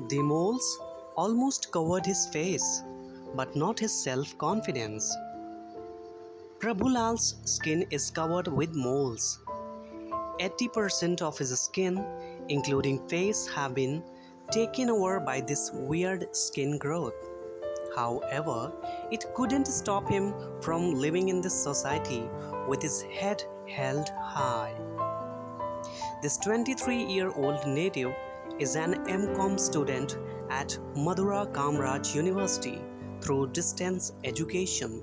The moles almost covered his face, but not his self-confidence. Prabhulal's skin is covered with moles. 80% of his skin, including face, have been taken over by this weird skin growth. However, it couldn't stop him from living in this society with his head held high. This 23-year-old native is an MCom student at Madura Kamraj University through distance education.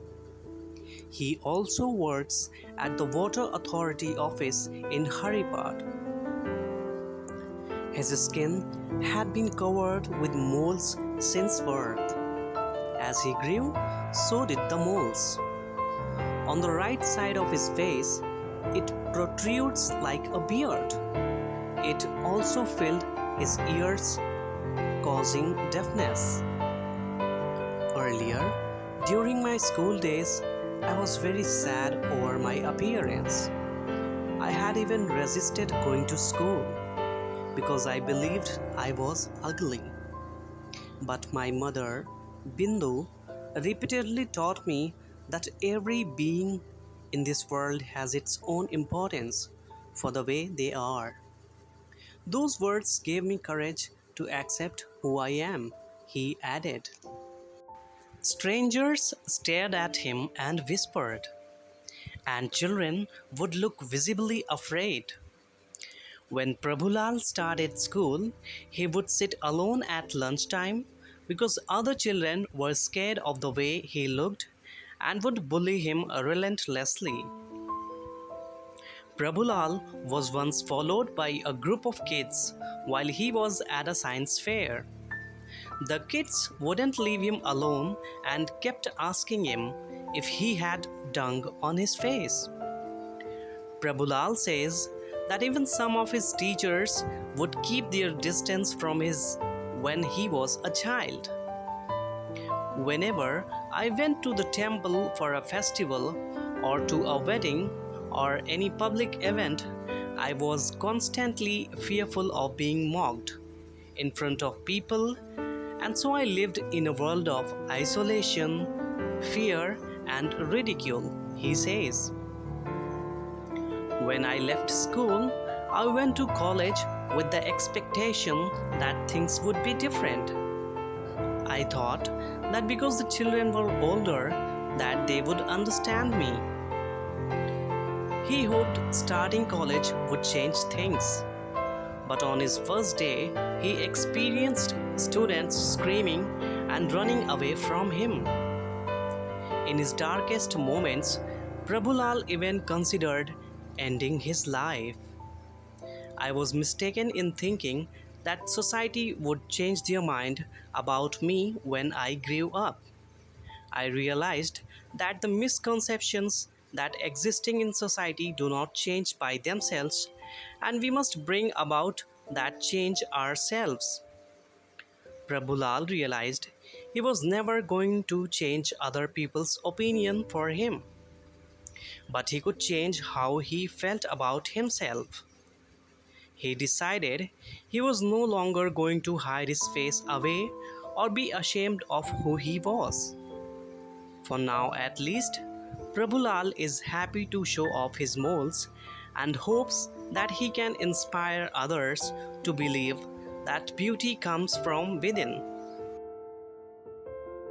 He also works at the Water Authority office in Haripad. His skin had been covered with moles since birth. As he grew, so did the moles. On the right side of his face, it protrudes like a beard. It also filled his ears, causing deafness. Earlier, during my school days, I was very sad over my appearance. I had even resisted going to school because I believed I was ugly. But my mother, Bindu, repeatedly taught me that every being in this world has its own importance for the way they are. Those words gave me courage to accept who I am, he added. Strangers stared at him and whispered, and children would look visibly afraid. When Prabhulal started school, he would sit alone at lunchtime because other children were scared of the way he looked and would bully him relentlessly. Prabhulal was once followed by a group of kids while he was at a science fair. The kids wouldn't leave him alone and kept asking him if he had dung on his face. Prabhulal says that even some of his teachers would keep their distance from his when he was a child. Whenever I went to the temple for a festival or to a wedding or any public event, I was constantly fearful of being mocked in front of people, and so I lived in a world of isolation, fear, and ridicule, he says. When I left school, I went to college with the expectation that things would be different. I thought that because the children were older, that they would understand me. He hoped starting college would change things. But on his first day, he experienced students screaming and running away from him. In his darkest moments, Prabhulal even considered ending his life. I was mistaken in thinking that society would change their mind about me when I grew up. I realized that the misconceptions that existing in society do not change by themselves, and we must bring about that change ourselves. Prabhulal realized he was never going to change other people's opinion for him, but he could change how he felt about himself. He decided he was no longer going to hide his face away or be ashamed of who he was. For now at least, Prabhulal is happy to show off his moles and hopes that he can inspire others to believe that beauty comes from within.